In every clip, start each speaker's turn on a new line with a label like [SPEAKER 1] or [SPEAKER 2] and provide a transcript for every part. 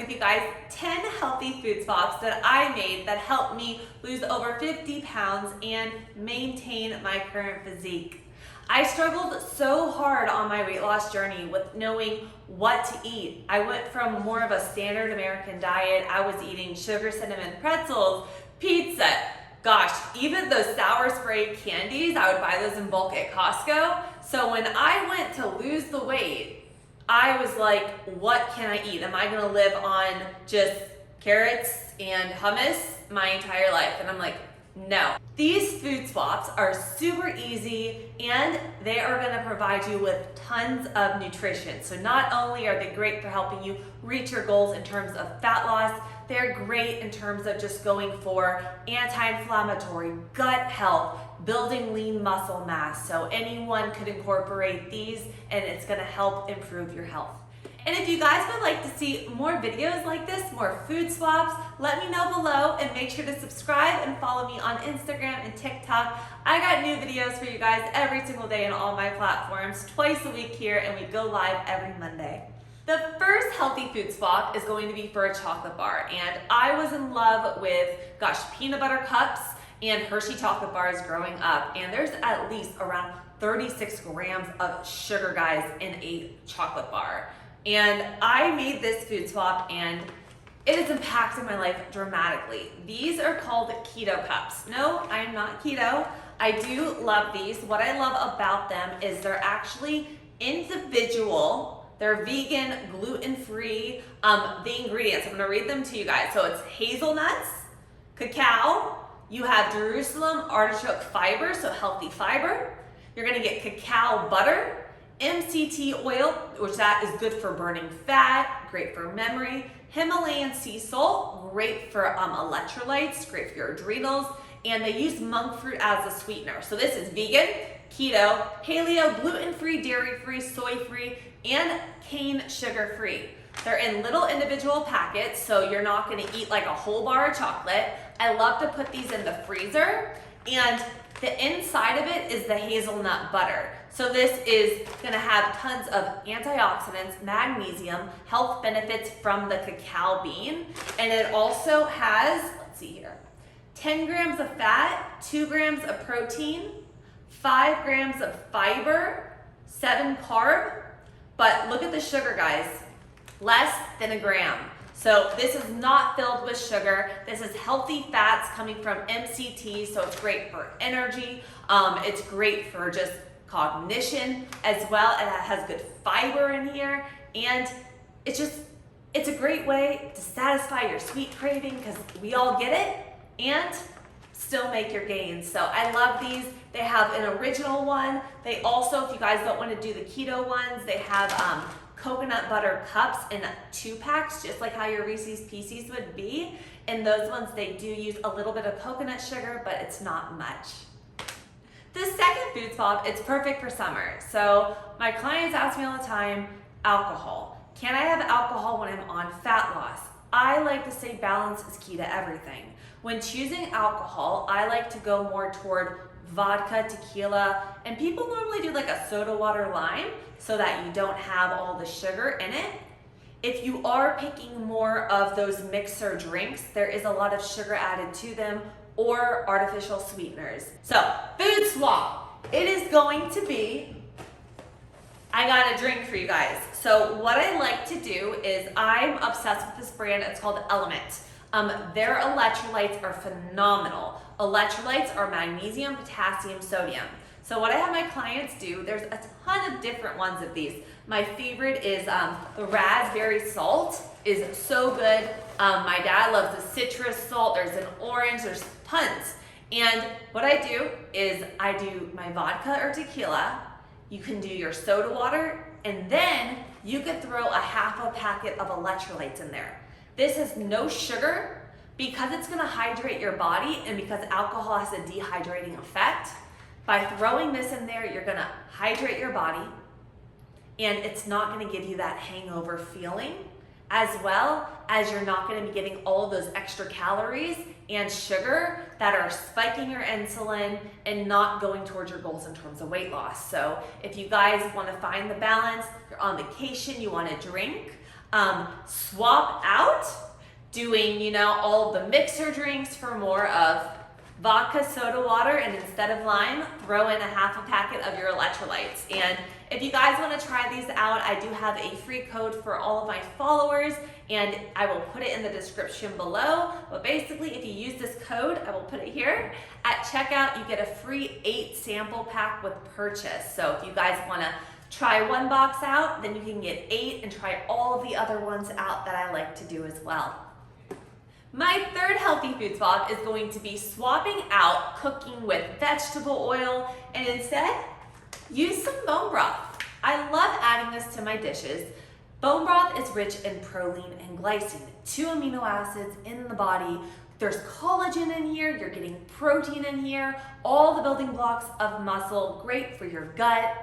[SPEAKER 1] give you guys 10 healthy food swaps that I made that helped me lose over 50 pounds and maintain my current physique. I struggled so hard on my weight loss journey with knowing what to eat. I went from more of a standard American diet. I was eating sugar cinnamon pretzels, pizza, gosh, even those sour spray candies, I would buy those in bulk at Costco. So when I went to lose the weight, I was like, what can I eat? Am I gonna live on just carrots and hummus my entire life? And I'm like, no. These food swaps are super easy and they are gonna provide you with tons of nutrition. So not only are they great for helping you reach your goals in terms of fat loss, they're great in terms of just going for anti-inflammatory, gut health, building lean muscle mass. So anyone could incorporate these and it's gonna help improve your health. And if you guys would like to see more videos like this, more food swaps, let me know below and make sure to subscribe and follow me on Instagram and TikTok. I got new videos for you guys every single day on all my platforms, twice a week here, and we go live every Monday. The first healthy food swap is going to be for a chocolate bar. And I was in love with, peanut butter cups and Hershey chocolate bars growing up. And there's at least around 36 grams of sugar, guys, in a chocolate bar. And I made this food swap and it has impacted my life dramatically. These are called keto cups. No, I am not keto. I do love these. What I love about them is they're actually individual. They're vegan, gluten-free. The ingredients, I'm gonna read them to you guys. So it's hazelnuts, cacao, you have Jerusalem artichoke fiber, so healthy fiber. You're gonna get cacao butter, MCT oil, which that is good for burning fat, great for memory. Himalayan sea salt, great for electrolytes, great for your adrenals. And they use monk fruit as a sweetener. So this is vegan, keto, paleo, gluten-free, dairy-free, soy-free, and cane sugar-free. They're in little individual packets, so you're not gonna eat like a whole bar of chocolate. I love to put these in the freezer, and the inside of it is the hazelnut butter. So this is gonna have tons of antioxidants, magnesium, health benefits from the cacao bean, and it also has, let's see here, 10 grams of fat, 2 grams of protein, 5 grams of fiber, 7 carb, but look at the sugar, guys, less than a gram. So this is not filled with sugar. This is healthy fats coming from MCT, so it's great for energy. It's great for just cognition as well. It has good fiber in here, and it's a great way to satisfy your sweet craving because we all get it and still make your gains. So I love these. They have an original one. They also, if you guys don't want to do the keto ones, they have coconut butter cups in 2 packs, just like how your Reese's Pieces would be. And those ones, they do use a little bit of coconut sugar, but it's not much. The second food swap, it's perfect for summer. So my clients ask me all the time, alcohol. Can I have alcohol when I'm on fat loss? I like to say balance is key to everything. When choosing alcohol, I like to go more toward vodka, tequila, and people normally do like a soda water lime so that you don't have all the sugar in it. If you are picking more of those mixer drinks, there is a lot of sugar added to them or artificial sweeteners. So, food swap. It is going to be, I got a drink for you guys. So what I like to do is I'm obsessed with this brand. It's called LMNT. Their electrolytes are phenomenal. Electrolytes are magnesium, potassium, sodium. So what I have my clients do, there's a ton of different ones of these. My favorite is the raspberry salt is so good. My dad loves the citrus salt. There's an orange, there's tons. And what I do is I do my vodka or tequila. You can do your soda water, and then you could throw a half a packet of electrolytes in there. This has no sugar because it's gonna hydrate your body, and because alcohol has a dehydrating effect. By throwing this in there, you're gonna hydrate your body, and it's not gonna give you that hangover feeling, as well as you're not gonna be getting all of those extra calories and sugar that are spiking your insulin and not going towards your goals in terms of weight loss. So if you guys wanna find the balance, you're on vacation, you wanna drink, Swap out doing, all of the mixer drinks for more of vodka soda water, and instead of lime, throw in a half a packet of your electrolytes. And if you guys want to try these out, I do have a free code for all of my followers, and I will put it in the description below. But basically, if you use this code, I will put it here, at checkout, you get a free 8 sample pack with purchase. So if you guys want to try one box out, then you can get 8 and try all of the other ones out that I like to do as well. My third healthy food swap is going to be swapping out cooking with vegetable oil and instead use some bone broth. I love adding this to my dishes. Bone broth is rich in proline and glycine, 2 amino acids in the body. There's collagen in here, you're getting protein in here, all the building blocks of muscle, great for your gut.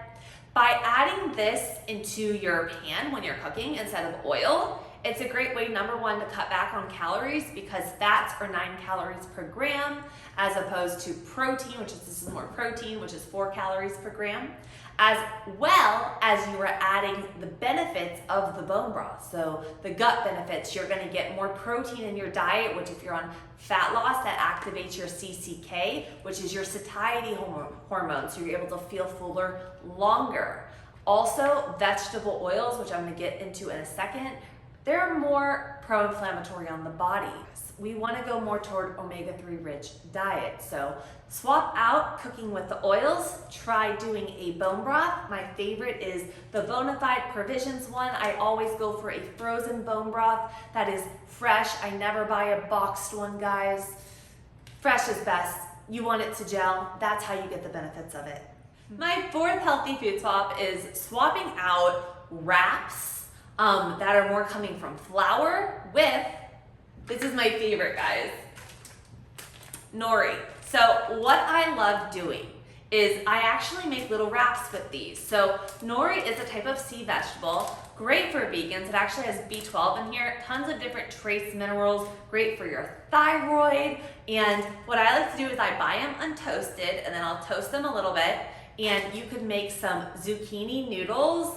[SPEAKER 1] By adding this into your pan when you're cooking instead of oil, it's a great way, number one, to cut back on calories because fats are 9 calories per gram as opposed to protein, this is more protein, which is 4 calories per gram, as well as you are adding the benefits of the bone broth. So the gut benefits, you're gonna get more protein in your diet, which if you're on fat loss, that activates your CCK, which is your satiety hormone, so you're able to feel fuller longer. Also, vegetable oils, which I'm gonna get into in a second, they're more pro-inflammatory on the body. We want to go more toward omega-3 rich diet. So swap out cooking with the oils, try doing a bone broth. My favorite is the Bonafide Provisions one. I always go for a frozen bone broth that is fresh. I never buy a boxed one, guys. Fresh is best. You want it to gel. That's how you get the benefits of it. My fourth healthy food swap is swapping out wraps that are more coming from flour with, this is my favorite, guys, nori. So what I love doing is I actually make little wraps with these. So nori is a type of sea vegetable, great for vegans. It actually has B12 in here, tons of different trace minerals, great for your thyroid. And what I like to do is I buy them untoasted and then I'll toast them a little bit. And you could make some zucchini noodles.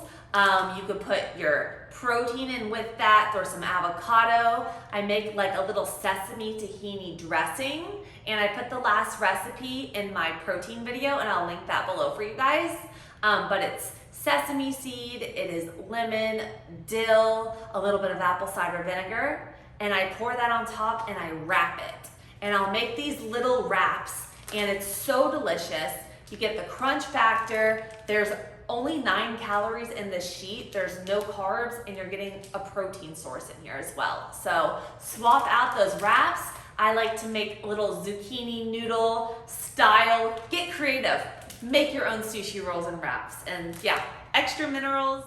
[SPEAKER 1] You could put your protein in with that, throw some avocado. I make like a little sesame tahini dressing, and I put the last recipe in my protein video, and I'll link that below for you guys. But it's sesame seed, it is lemon, dill, a little bit of apple cider vinegar, and I pour that on top and I wrap it. And I'll make these little wraps, and it's so delicious. You get the crunch factor. There's only 9 calories in this sheet. There's no carbs, and you're getting a protein source in here as well. So swap out those wraps. I like to make little zucchini noodle style. Get creative. Make your own sushi rolls and wraps. And yeah, extra minerals.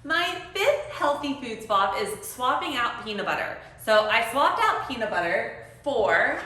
[SPEAKER 1] My fifth healthy food swap is swapping out peanut butter. So I swapped out peanut butter for,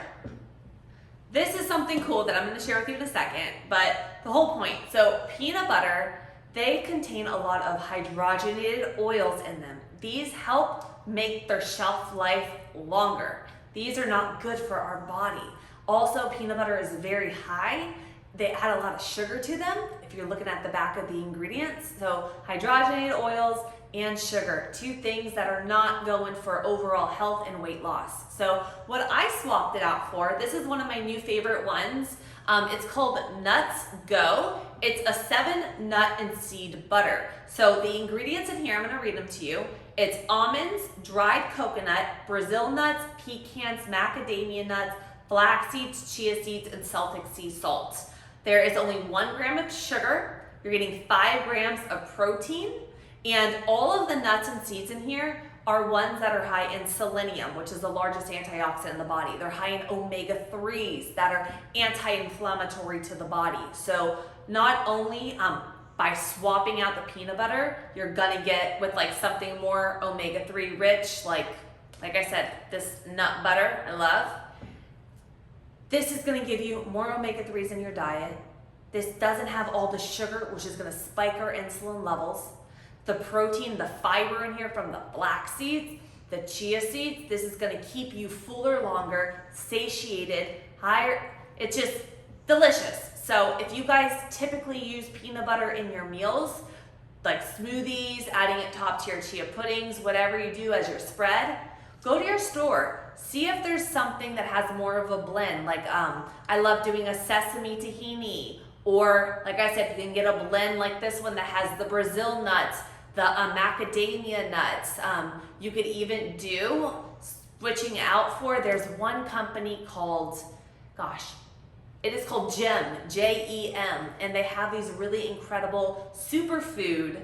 [SPEAKER 1] this is something cool that I'm gonna share with you in a second, but the whole point. So peanut butter, they contain a lot of hydrogenated oils in them. These help make their shelf life longer. These are not good for our body. Also, peanut butter is very high. They add a lot of sugar to them, if you're looking at the back of the ingredients. So hydrogenated oils and sugar, 2 things that are not going for overall health and weight loss. So what I swapped it out for, this is one of my new favorite ones. It's called Nuts Go. It's a 7 nut and seed butter. So the ingredients in here, I'm gonna read them to you. It's almonds, dried coconut, Brazil nuts, pecans, macadamia nuts, flax seeds, chia seeds, and Celtic sea salt. There is only 1 gram of sugar. You're getting 5 grams of protein. And all of the nuts and seeds in here are ones that are high in selenium, which is the largest antioxidant in the body. They're high in omega-3s that are anti-inflammatory to the body. So not only by swapping out the peanut butter, you're gonna get with like something more omega-3 rich, like I said, this nut butter, I love. This is gonna give you more omega-3s in your diet. This doesn't have all the sugar, which is gonna spike our insulin levels. The protein, the fiber in here from the flax seeds, the chia seeds, this is gonna keep you fuller longer, satiated, higher. It's just delicious. So if you guys typically use peanut butter in your meals, like smoothies, adding it top to your chia puddings, whatever you do as your spread, go to your store. See if there's something that has more of a blend. Like I love doing a sesame tahini, or like I said, you can get a blend like this one that has the Brazil nuts, the macadamia nuts. You could even do, switching out for, there's one company called, it is called GEM, J-E-M, and they have these really incredible superfood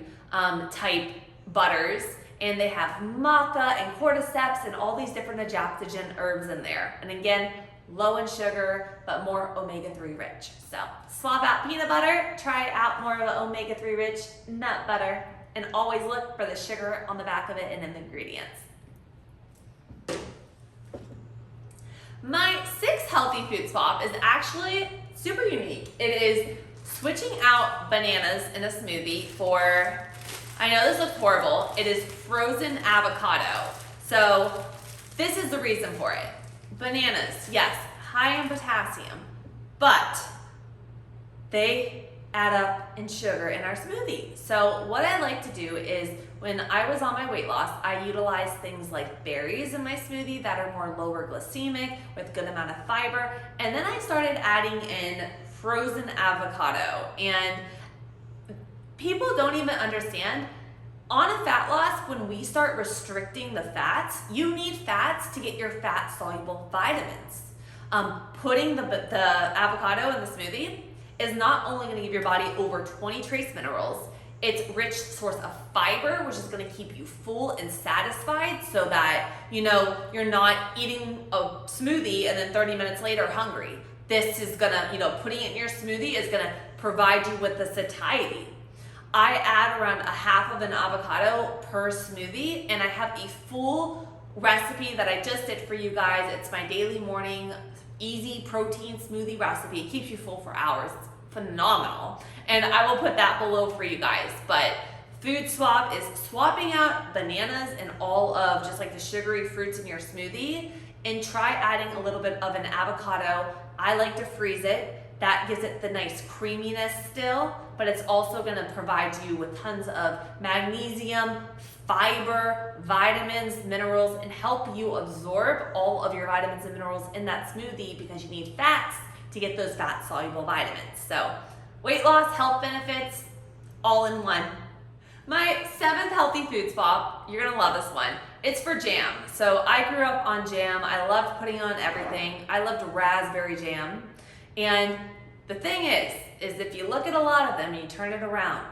[SPEAKER 1] type butters, and they have maca and cordyceps and all these different adaptogen herbs in there. And again, low in sugar, but more omega-3 rich. So swap out peanut butter, try out more of an omega-3 rich nut butter, and always look for the sugar on the back of it and in the ingredients. My sixth healthy food swap is actually super unique. It is switching out bananas in a smoothie for, I know this looks horrible, it is frozen avocado. So this is the reason for it. Bananas, yes, high in potassium, but they add up in sugar in our smoothie. So what I like to do is, when I was on my weight loss, I utilized things like berries in my smoothie that are more lower glycemic with good amount of fiber. And then I started adding in frozen avocado. And people don't even understand, on a fat loss, when we start restricting the fats, you need fats to get your fat soluble vitamins. Putting the avocado in the smoothie is not only going to give your body over 20 trace minerals, it's rich source of fiber, which is going to keep you full and satisfied, so that you're not eating a smoothie and then 30 minutes later hungry. This is gonna, putting it in your smoothie is gonna provide you with the satiety. I add around a half of an avocado per smoothie, and I have a full recipe that I just did for you guys. It's my daily morning easy protein smoothie recipe. It keeps you full for hours. It's phenomenal. And I will put that below for you guys. But food swap is swapping out bananas and all of just like the sugary fruits in your smoothie, and try adding a little bit of an avocado. I like to freeze it. That gives it the nice creaminess still, but it's also gonna provide you with tons of magnesium, fiber, vitamins, minerals, and help you absorb all of your vitamins and minerals in that smoothie, because you need fats to get those fat-soluble vitamins. So weight loss, health benefits, all in one. My seventh healthy food swap, you're gonna love this one. It's for jam. So I grew up on jam. I loved putting on everything. I loved raspberry jam. And the thing is if you look at a lot of them and you turn it around,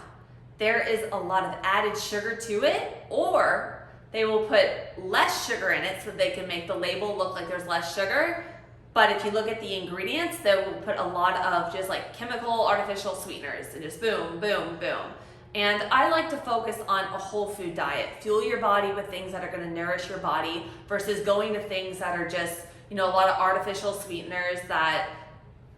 [SPEAKER 1] there is a lot of added sugar to it, or they will put less sugar in it so they can make the label look like there's less sugar. But if you look at the ingredients, they will put a lot of just like chemical artificial sweeteners and just boom, boom, boom. And I like to focus on a whole food diet. Fuel your body with things that are gonna nourish your body versus going to things that are just, a lot of artificial sweeteners that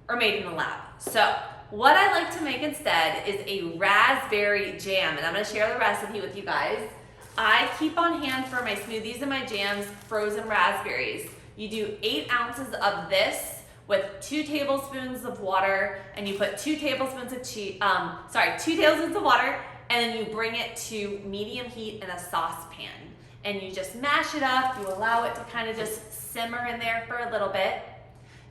[SPEAKER 1] are made in the lab. So what I like to make instead is a raspberry jam, and I'm gonna share the recipe with you guys. I keep on hand for my smoothies and my jams frozen raspberries. You do 8 ounces of this with 2 tablespoons of water, and you put 2 tablespoons of 2 tablespoons of water, and then you bring it to medium heat in a saucepan. And you just mash it up, you allow it to kind of just simmer in there for a little bit.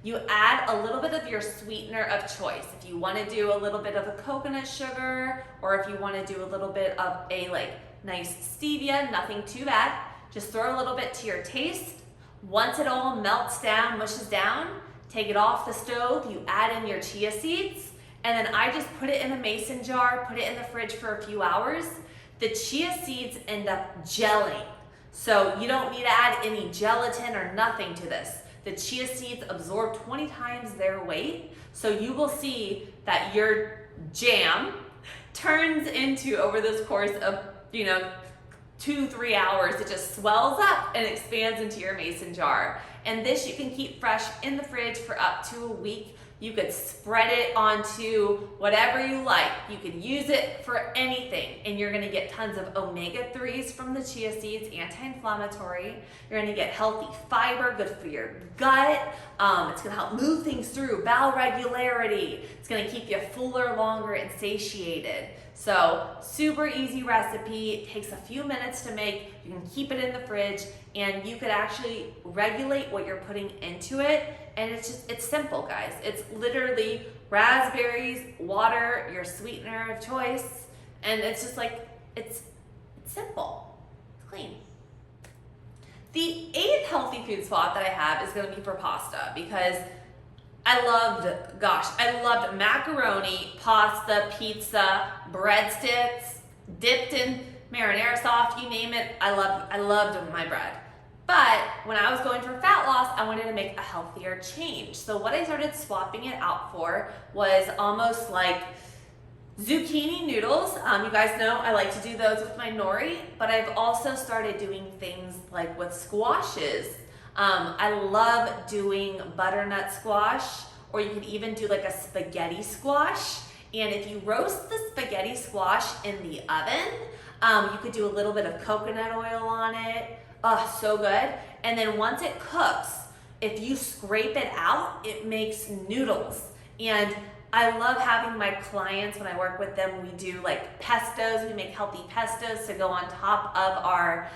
[SPEAKER 1] You add a little bit of your sweetener of choice. If you want to do a little bit of a coconut sugar, or if you want to do a little bit of a nice stevia, nothing too bad. Just throw a little bit to your taste. Once it all melts down, mushes down, take it off the stove, you add in your chia seeds, and then I just put it in a mason jar, put it in the fridge for a few hours. The chia seeds end up gelling. So you don't need to add any gelatin or nothing to this. The chia seeds absorb 20 times their weight, so you will see that your jam turns into, over this course of 2-3 hours, it just swells up and expands into your mason jar. And this you can keep fresh in the fridge for up to a week. You could spread it onto whatever you like. You could use it for anything, and you're gonna get tons of omega-3s from the chia seeds, anti-inflammatory. You're gonna get healthy fiber, good for your gut. It's gonna help move things through, bowel regularity. It's gonna keep you fuller, longer, and satiated. So super easy recipe, it takes a few minutes to make, you can keep it in the fridge, and you could actually regulate what you're putting into it, and it's simple, guys. It's literally raspberries, water, your sweetener of choice, and it's just like, it's simple, it's clean. The 8th healthy food swap that I have is gonna be for pasta, because I loved macaroni, pasta, pizza, breadsticks, dipped in marinara sauce, you name it. I loved my bread. But when I was going for fat loss, I wanted to make a healthier change. So what I started swapping it out for was almost like zucchini noodles. You guys know I like to do those with my nori, but I've also started doing things like with squashes. I love doing butternut squash, or you could even do like a spaghetti squash. And if you roast the spaghetti squash in the oven, you could do a little bit of coconut oil on it. Oh, so good. And then once it cooks, if you scrape it out, it makes noodles. And I love having my clients, when I work with them, we do like pestos. We make healthy pestos to go on top of our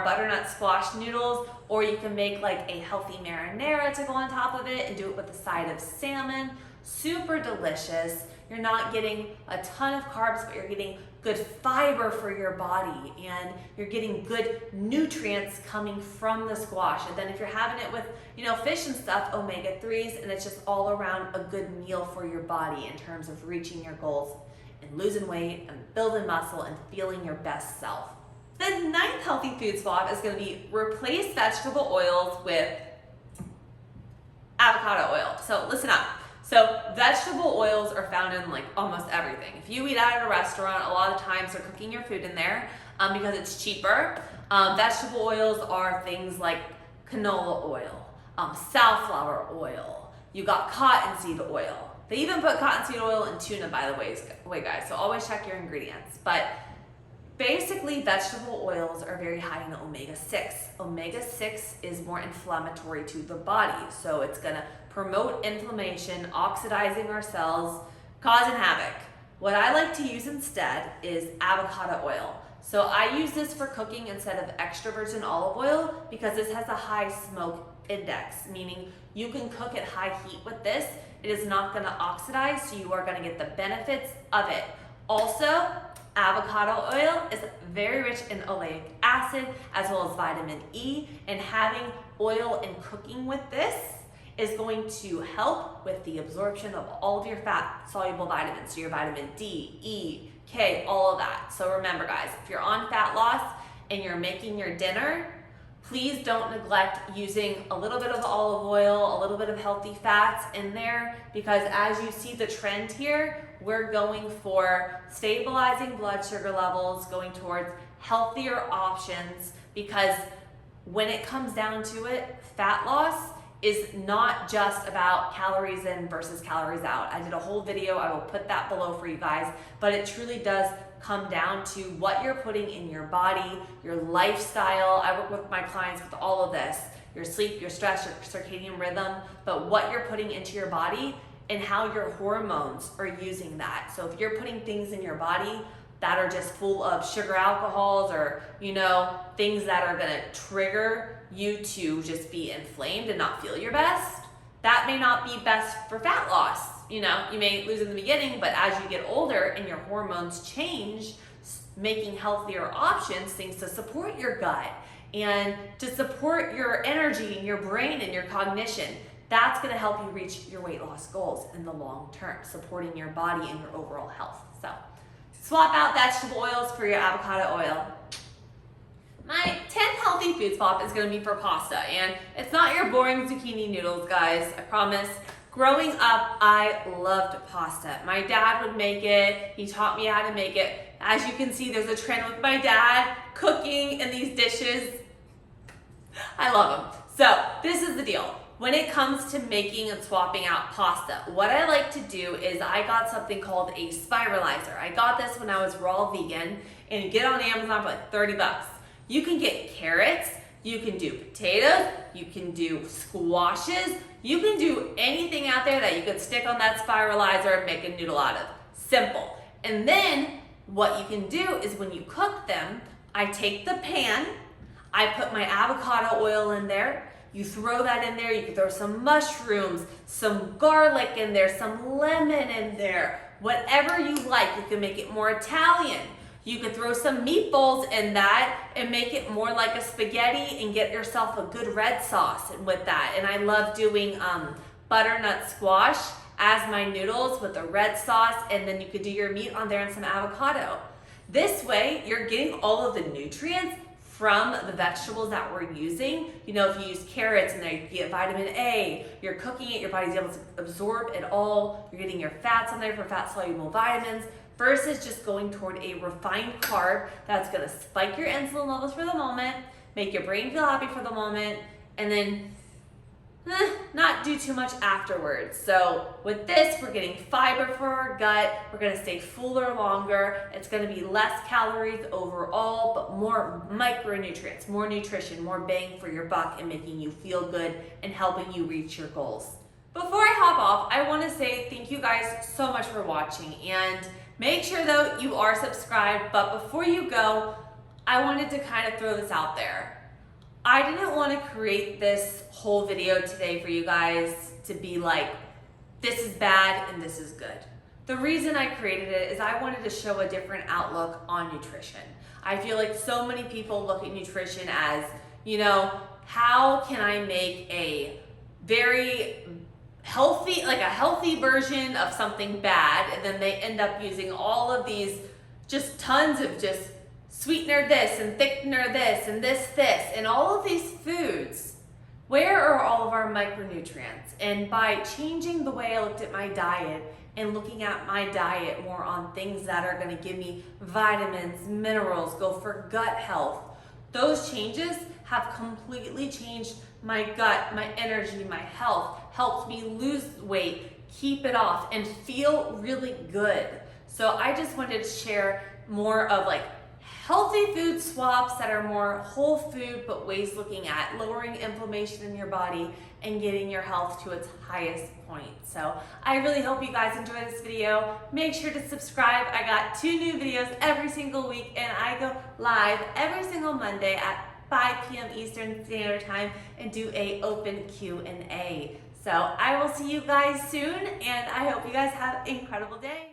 [SPEAKER 1] butternut squash noodles, or you can make like a healthy marinara to go on top of it and do it with a side of salmon. Super delicious. You're not getting a ton of carbs, but you're getting good fiber for your body, and you're getting good nutrients coming from the squash. And then if you're having it with, fish and stuff, omega-3s, and it's just all around a good meal for your body in terms of reaching your goals and losing weight and building muscle and feeling your best self. The 9th healthy food swap is going to be replace vegetable oils with avocado oil. So listen up. So vegetable oils are found in like almost everything. If you eat out at a restaurant, a lot of times they're cooking your food in there because it's cheaper. Vegetable oils are things like canola oil, safflower oil. You got cottonseed oil. They even put cottonseed oil in tuna, by the way, guys. So always check your ingredients. But basically, vegetable oils are very high in omega-6. Omega-6 is more inflammatory to the body, so it's gonna promote inflammation, oxidizing our cells, causing havoc. What I like to use instead is avocado oil. So I use this for cooking instead of extra virgin olive oil because this has a high smoke index, meaning you can cook at high heat with this. It is not gonna oxidize, so you are gonna get the benefits of it. Also, avocado oil is very rich in oleic acid as well as vitamin E, and having oil in cooking with this is going to help with the absorption of all of your fat-soluble vitamins, so your vitamin D, E, K, all of that. So remember, guys, if you're on fat loss and you're making your dinner, please don't neglect using a little bit of olive oil, a little bit of healthy fats in there, because as you see the trend here, we're going for stabilizing blood sugar levels, going towards healthier options, because when it comes down to it, fat loss is not just about calories in versus calories out. I did a whole video, I will put that below for you guys, but it truly does come down to what you're putting in your body, your lifestyle. I work with my clients with all of this, your sleep, your stress, your circadian rhythm, but what you're putting into your body and how your hormones are using that. So if you're putting things in your body that are just full of sugar alcohols, or things that are gonna trigger you to just be inflamed and not feel your best, that may not be best for fat loss. You may lose in the beginning, but as you get older and your hormones change, making healthier options, things to support your gut and to support your energy and your brain and your cognition, that's gonna help you reach your weight loss goals in the long term, supporting your body and your overall health. So swap out vegetable oils for your avocado oil. My 10th healthy food swap is gonna be for pasta, and it's not your boring zucchini noodles, guys, I promise. Growing up, I loved pasta. My dad would make it, he taught me how to make it. As you can see, there's a trend with my dad cooking in these dishes. I love them. So this is the deal. When it comes to making and swapping out pasta, what I like to do is I got something called a spiralizer. I got this when I was raw vegan, and you get it on Amazon for like 30 bucks. You can get carrots, you can do potatoes, you can do squashes, you can do anything out there that you could stick on that spiralizer and make a noodle out of. Simple. And then what you can do is when you cook them, I take the pan, I put my avocado oil in there, you throw that in there, you can throw some mushrooms, some garlic in there, some lemon in there, whatever you like. You can make it more Italian. You could throw some meatballs in that and make it more like a spaghetti and get yourself a good red sauce with that. And I love doing butternut squash as my noodles with a red sauce, and then you could do your meat on there and some avocado. This way, you're getting all of the nutrients from the vegetables that we're using. You know, if you use carrots in there, you get vitamin A. You're cooking it, your body's able to absorb it all. You're getting your fats on there for fat-soluble vitamins versus just going toward a refined carb that's gonna spike your insulin levels for the moment, make your brain feel happy for the moment, and then not do too much afterwards. So with this, we're getting fiber for our gut. We're gonna stay fuller longer. It's gonna be less calories overall, but more micronutrients, more nutrition, more bang for your buck, and making you feel good and helping you reach your goals. Before I hop off, I wanna say thank you guys so much for watching, and make sure though you are subscribed. But before you go, I wanted to kind of throw this out there. I didn't want to create this whole video today for you guys to be like, this is bad and this is good. The reason I created it is I wanted to show a different outlook on nutrition. I feel like so many people look at nutrition as, you know, how can I make a very healthy, like a healthy version of something bad, and then they end up using all of these, just tons of just sweetener this and thickener this and this, and all of these foods. Where are all of our micronutrients? And by changing the way I looked at my diet and looking at my diet more on things that are gonna give me vitamins, minerals, go for gut health, those changes have completely changed my gut, my energy, my health, helped me lose weight, keep it off, and feel really good. So I just wanted to share more of like healthy food swaps that are more whole food, but ways looking at lowering inflammation in your body and getting your health to its highest point. So I really hope you guys enjoy this video. Make sure to subscribe. I got 2 new videos every single week, and I go live every single Monday at 5 p.m. Eastern Standard Time and do a open Q&A. So I will see you guys soon, and I hope you guys have an incredible day.